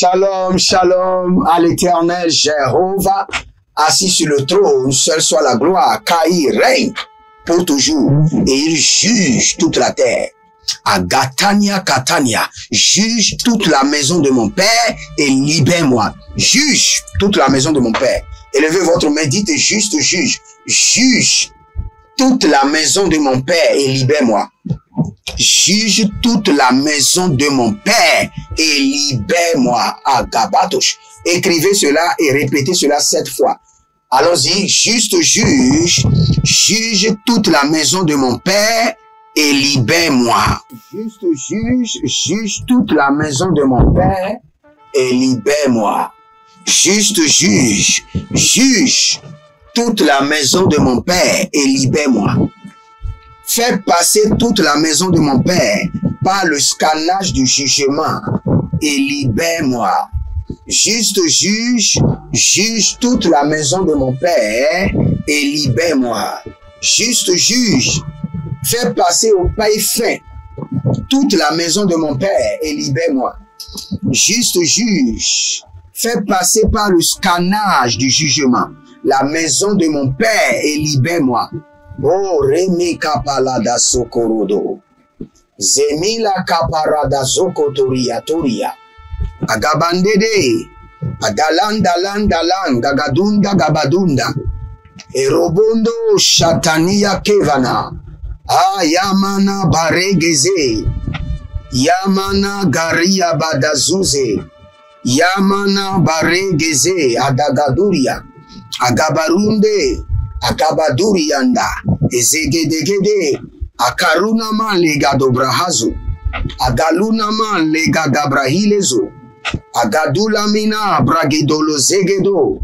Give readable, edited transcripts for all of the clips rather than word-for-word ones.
Shalom, shalom à l'éternel Jéhovah, assis sur le trône, seul soit la gloire, car il règne pour toujours et il juge toute la terre. Agatania Katania, juge toute la maison de mon père et libère-moi. Juge toute la maison de mon père. Élevez votre main, dites juste juge. Juge toute la maison de mon père et libère-moi. Juge toute la maison de mon père et libère-moi. Agabatosh. Écrivez cela et répétez cela 7 fois. Allons-y, juste juge, juge toute la maison de mon père et libère-moi. Juste juge, juge toute la maison de mon père et libère-moi. Juste juge, juge toute la maison de mon père et libère-moi. Fais passer toute la maison de mon père par le scannage du jugement et libère-moi. Juste juge, juge toute la maison de mon père et libère-moi. Juste juge, fais passer au paille fin toute la maison de mon père et libère-moi. Juste juge, fais passer par le scannage du jugement la maison de mon père et libère-moi. Oh, Remi Kapalada Sokorodo. Zemila Kaparada Zokotoria Toria. Agabandede. Agalandalandalan. Gagadunda Gabadunda. Erobondo Shatania Kevana. Yamana Baregeze. Yamana Garia Badazuze. Yamana Baregeze. Adagaduria. Agabarunde. Akabadurianda, ezegedegede, akarunama lega dobrahazo, agalunama lega gabrahilezo, agadulamina bragedolo zegedo,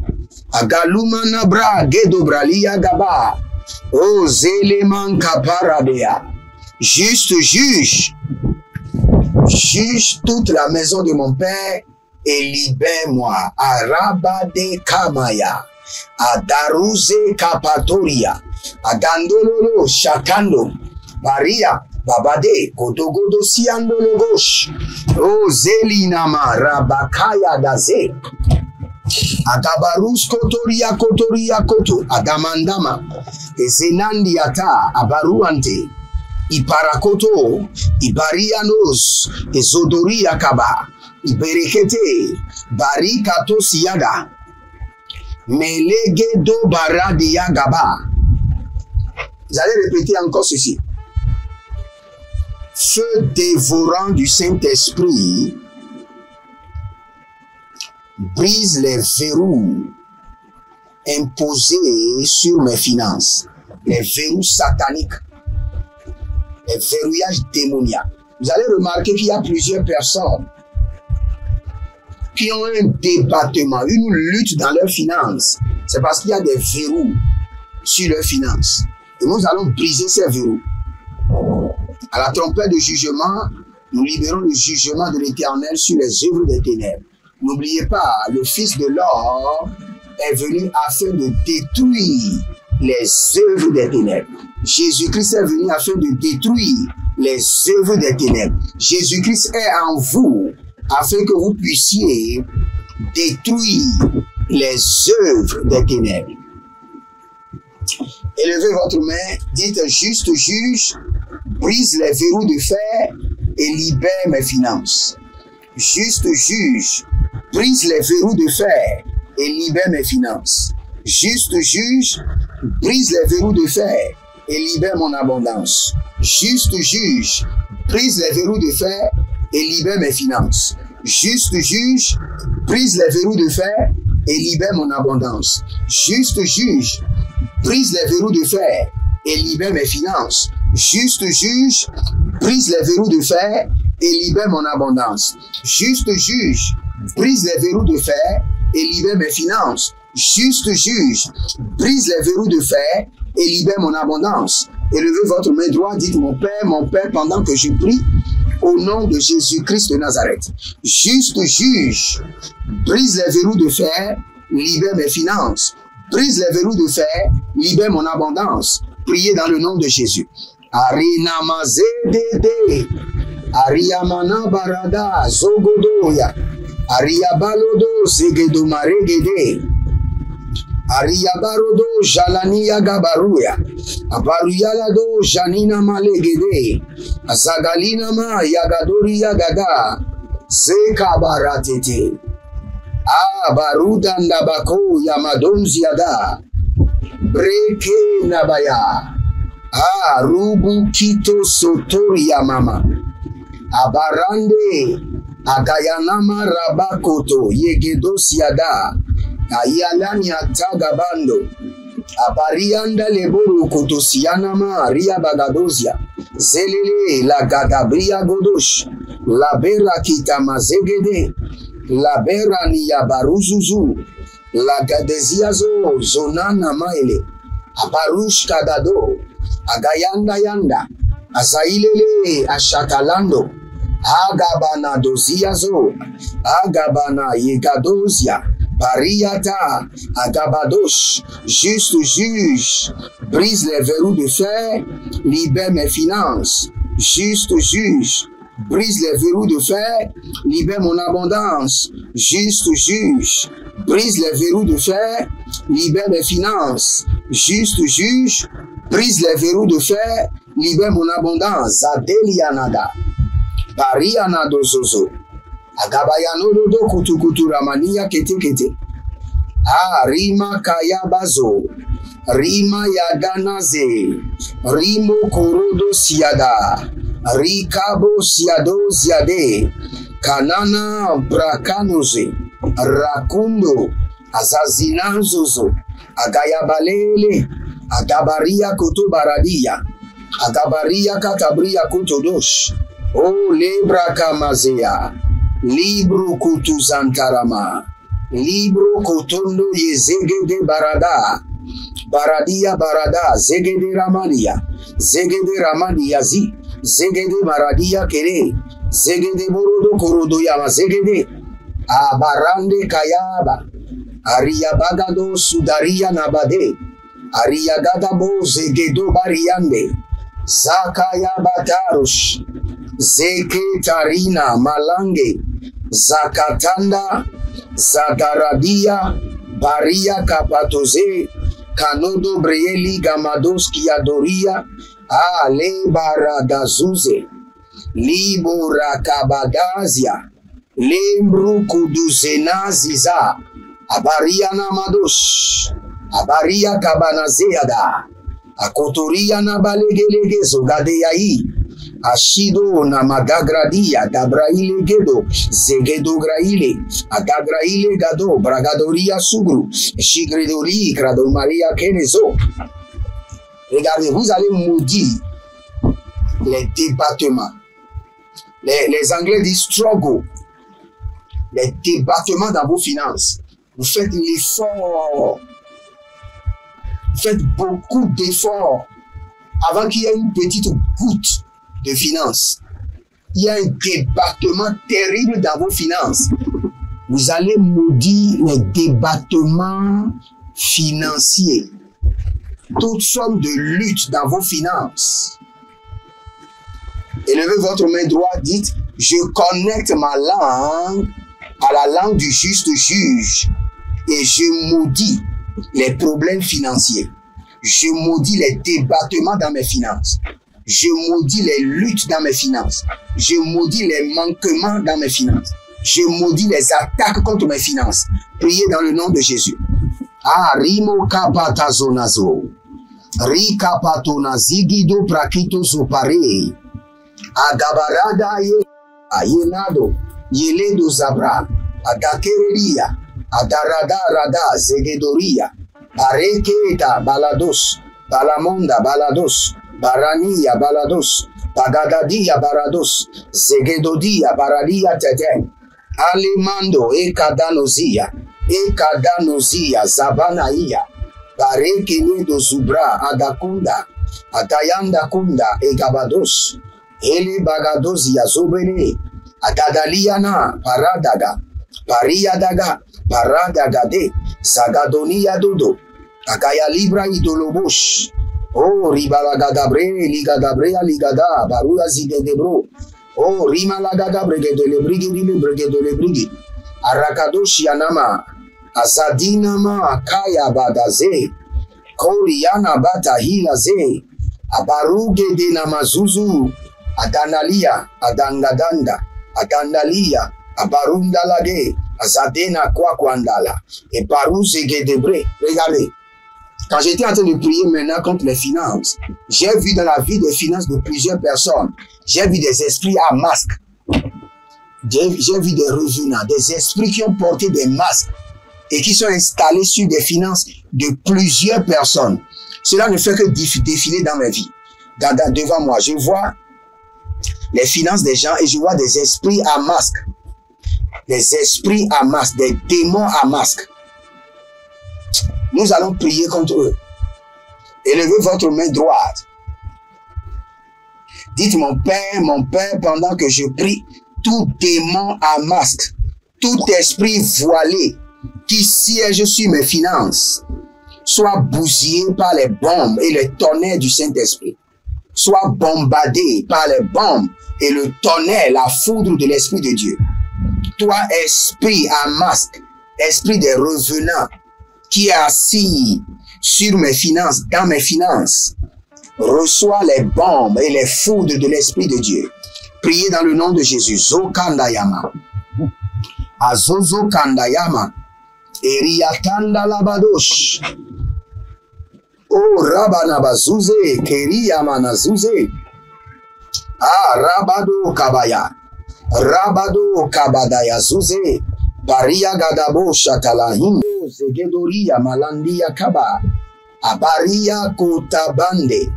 agalumana bragedo bralia gaba, o zeleman kaparadea. Juste juge, juge toute la maison de mon père et libère-moi. Arabade kamaya. Adaruze Kapatoria, Agandololo Shakando, Maria, Babade, Kodogodo Siandolo Gosh, O Zelinama, Rabakaya Daze, Agabarus Kotoria Kotoria Koto, Adamandama, Ezenandiata, Abaruante, Iparakoto, Ibarianos, Ezodoria Kaba, Iberekete, Barikato Siada, Melegedo Baradia Gaba. Vous allez répéter encore ceci. Feu dévorant du Saint-Esprit brise les verrous imposés sur mes finances. Les verrous sataniques. Les verrouillages démoniaques. Vous allez remarquer qu'il y a plusieurs personnes qui ont un débattement, une lutte dans leurs finances. C'est parce qu'il y a des verrous sur leurs finances. Et nous allons briser ces verrous. À la trompette de jugement, nous libérons le jugement de l'Éternel sur les œuvres des ténèbres. N'oubliez pas, le Fils de l'or est venu afin de détruire les œuvres des ténèbres. Jésus-Christ est venu afin de détruire les œuvres des ténèbres. Jésus-Christ est en vous afin que vous puissiez détruire les œuvres des ténèbres. Élevez votre main, dites juste juge, brise les verrous de fer et libère mes finances. Juste juge, brise les verrous de fer et libère mes finances. Juste juge, brise les verrous de fer et libère mon abondance. Juste juge, brise les verrous de fer et libère mes finances. Juste juge, brise les verrous de fer et libère mon abondance. Juste juge, brise les verrous de fer et libère mes finances. Juste juge, brise les verrous de fer et libère mon abondance. Juste juge, brise les verrous de fer et libère mes finances. Juste juge, brise les verrous de fer et libère mon abondance. Élevez votre main droite, dites mon Père, pendant que je prie, au nom de Jésus-Christ de Nazareth. Juste juge, brise les verrous de fer, libère mes finances. Brise les verrous de fer, libère mon abondance. Priez dans le nom de Jésus. Arinamazedede, Ariamana Barada, Zogodoya, Ariabalodo zegedo maregede. Ariabarodo jalania gabaruya. Abaruyalado janina malegede. Azagalina ma yagadori yagada. Zekabaratete. Baruda ndabako yamadonzi yada. Breke nabaya. Rubu kito sotori ya mama. Abarande. Agayanama rabakoto yegedos yada. Ayalani atagabando. Abarianda leboru kotosianama ria bagadozia. Zelele la gadabria godosh. La bera kitamazegede. La bera ni yabaruzuzu. La gadeziazo zonana maile. Abarush kadado. Agayanda yanda. Asailele ashakalando. Agabana doziazo. Agabana yegadozia. Pariata, Agabadosh, juste juge, brise les verrous de fer, libère mes finances. Juste juge, brise les verrous de fer, libère mon abondance. Juste juge, brise les verrous de fer, libère mes finances. Juste juge, brise les verrous de fer, libère mon abondance. Zadelianada, Parianado Zozo. Agabayano dodo kutu ramania kete. Rima kayabazo. Rima yaganaze. Rimo korodo siada. Rikabo siado ziade. Kanana brakanoze. Rakundo. Azazinanzozo. Agayabalele. Agabaria koto baradia. Agabaria katabria kotodosh. Lebra kamazea. Libro kutuzantarama. Libro kotondo yezegede barada. Baradia barada. Zegede ramania. Zegede ramania zi. Zegede baradia kere. Zegede borodo korodo yama zegede. Abarande kayaba. Ariabagado sudaria nabade. Ariagadabo zegedo bariande. Zakaya batarush. Zeke tarina malange. Zakatanda. Zagaradia. Baria kapatoze. Kanodo breeli gamados kiadoria. Ale baradazuze. Libo rakabadazia. Lembru kuduzenaziza. Abaria namadosh. Abaria kabanazeada. Akotoria na balegelege zogadeyai. Ashido na magagradia gabraile gedo zegedo graile agagraile gado bragadoria sugru shigredori grado maria kenezo. Regardez, vous allez maudire les débattements. Les Anglais disent struggle. Les débattements dans vos finances. Vous faites l'effort. Vous faites beaucoup d'efforts avant qu'il y ait une petite goutte de finances. Il y a un débattement terrible dans vos finances. Vous allez maudire les débattements financiers. Toute forme de lutte dans vos finances. Élevez votre main droite, dites, je connecte ma langue à la langue du juste juge et je maudis les problèmes financiers. Je maudis les débattements dans mes finances. Je maudis les luttes dans mes finances. Je maudis les manquements dans mes finances. Je maudis les attaques contre mes finances. Priez dans le nom de Jésus. Rimo kapatazonazo. Rikapatona zigido prakito sopare. Agabarada yenado. Yeledo zabra. Adakereria. Adarada rada zegedoria. Areketa balados. Balamonda balados. Barania balados. Bagadadia barados. Zegedodia baradia tete. Alemando ekadanozia. Ekadanozia zabanaia. Barekeledo zubra adakunda. Atayanda kunda egabados. Ele bagadozia zobene. Adadaliana paradaga. Pariadaga. Paradagade. Zagadonia dodo. Agaya libra idolobosh. Ribalagadabre, ligadabrea, ligada, barua zidebro. Rimalagadabre, de lebrigi, de lebrigi. Arakadosh yanama. Azadinama akaya badaze. Koriana batahilaze. Abaruge de namazuzu. Adanalia. Adangadanda. Adandalia. Abarundalage. Azadena kwakwandala. Et Barouzegedébré. Regardez. Quand j'étais en train de prier maintenant contre les finances, j'ai vu dans la vie des finances de plusieurs personnes, j'ai vu des esprits à masque. J'ai vu des revenants, des esprits qui ont porté des masques et qui sont installés sur des finances de plusieurs personnes. Cela ne fait que défiler dans ma vie. Devant moi, je vois les finances des gens et je vois des esprits à masque. Des esprits à masque, des démons à masque. Nous allons prier contre eux. Élevez votre main droite. Dites mon Père, pendant que je prie, tout démon à masque, tout esprit voilé qui siège sur mes finances, soit bousillé par les bombes et les tonnerres du Saint-Esprit, soit bombardé par les bombes et le tonnerre, la foudre de l'Esprit de Dieu. Toi, esprit à masque, esprit des revenants, qui est assis sur mes finances, dans mes finances, reçois les bombes et les foudres de l'Esprit de Dieu. Priez dans le nom de Jésus. Zokandayama. Azozo Kandayama. Eriatanda Labadosh. Oh Rabanabazuze. Keriamanazuze. Ah Rabado Kabaya. Rabado Kabadaya Zuze. Baria Gadabo Shatalahim. Zegedoria Malandia Kaba. Abaria Kotabande.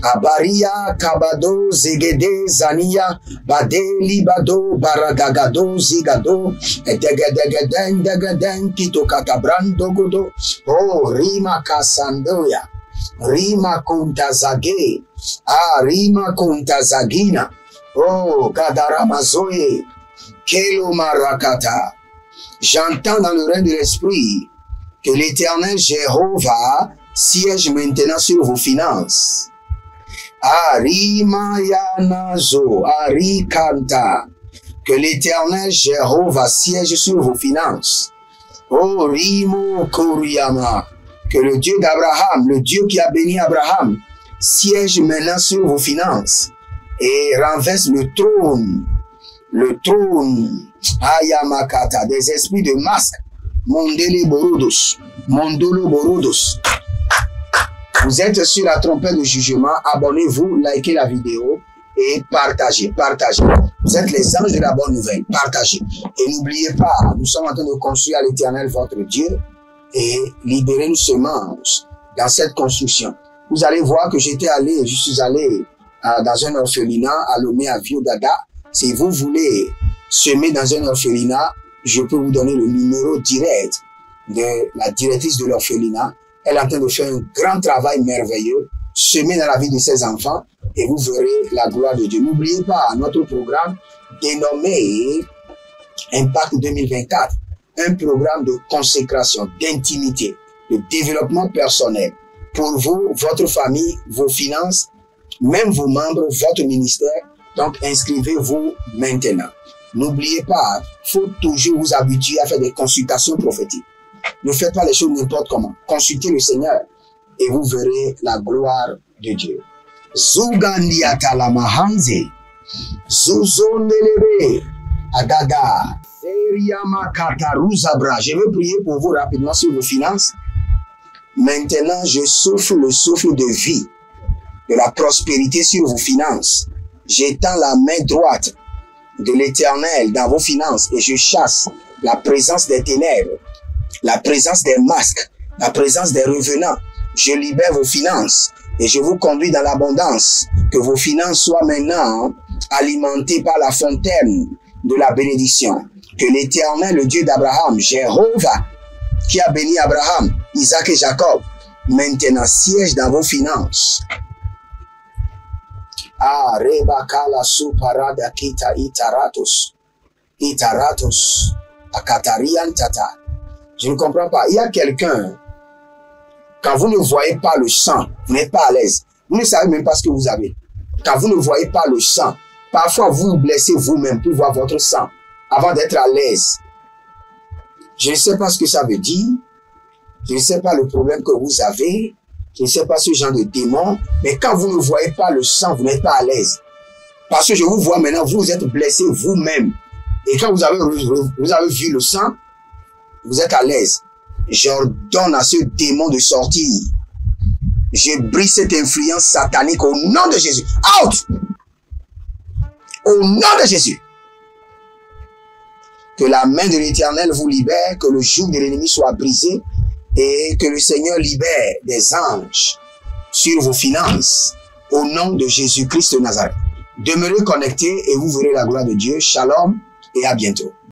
Abaria Kabado Zegede Zania Badeli Bado Baradagado Zigado Edegedegeden Kito Katabrando Godo. Oh Rima Kasandoya. Rima Kuntazage. Ah Rima Kuntazagina. Oh Gadaramazoe. Kelo Marakata. J'entends dans le règne de l'esprit que l'Éternel Jéhovah siège maintenant sur vos finances. Arimayanazo, Arikanta. Que l'Éternel Jéhovah siège sur vos finances. Oh Rimo Koriyama. Que le Dieu d'Abraham, le Dieu qui a béni Abraham, siège maintenant sur vos finances et renverse le trône. Le trône. Ayamakata, des esprits de masque. Mondele Borodos. Mondolo Borodos. Vous êtes sur la trompette de jugement. Abonnez-vous, likez la vidéo et partagez. Partagez. Vous êtes les anges de la bonne nouvelle. Partagez. Et n'oubliez pas, nous sommes en train de construire à l'Éternel votre Dieu et libérer une semence dans cette construction. Vous allez voir que je suis allé dans un orphelinat à Lomé à Vieux-Dada. Si vous voulez semer dans un orphelinat, je peux vous donner le numéro direct de la directrice de l'orphelinat. Elle est en train de faire un grand travail merveilleux, semer dans la vie de ses enfants et vous verrez la gloire de Dieu. N'oubliez pas notre programme dénommé Impact 2024, un programme de consécration, d'intimité, de développement personnel pour vous, votre famille, vos finances, même vos membres, votre ministère. Donc, inscrivez-vous maintenant. N'oubliez pas, il faut toujours vous habituer à faire des consultations prophétiques. Ne faites pas les choses n'importe comment. Consultez le Seigneur et vous verrez la gloire de Dieu. Zugandiata la mahanze. Zuzondelebe. Agaga. Seriama kataruzabra. Je veux prier pour vous rapidement sur vos finances. Maintenant, je souffle le souffle de vie, de la prospérité sur vos finances. J'étends la main droite de l'Éternel dans vos finances et je chasse la présence des ténèbres, la présence des masques, la présence des revenants. Je libère vos finances et je vous conduis dans l'abondance. Que vos finances soient maintenant alimentées par la fontaine de la bénédiction. Que l'Éternel, le Dieu d'Abraham, Jéhovah, qui a béni Abraham, Isaac et Jacob, maintenant siège dans vos finances. Ah, Rebakala Suparada Kita Itaratos. Itaratos. Akatarian Tata. Je ne comprends pas. Il y a quelqu'un, quand vous ne voyez pas le sang, vous n'êtes pas à l'aise. Vous ne savez même pas ce que vous avez. Quand vous ne voyez pas le sang, parfois vous vous blessez vous-même pour voir votre sang avant d'être à l'aise. Je ne sais pas ce que ça veut dire. Je ne sais pas le problème que vous avez. Je ne sais pas ce genre de démon. Mais quand vous ne voyez pas le sang, vous n'êtes pas à l'aise. Parce que je vous vois maintenant, vous êtes blessé vous-même. Et quand vous avez vu le sang, vous êtes à l'aise. J'ordonne à ce démon de sortir. Je brise cette influence satanique au nom de Jésus. Out! Au nom de Jésus. Que la main de l'Éternel vous libère, que le joug de l'ennemi soit brisé et que le Seigneur libère des anges sur vos finances. Au nom de Jésus-Christ de Nazareth. Demeurez connectés et vous verrez la gloire de Dieu. Shalom et à bientôt.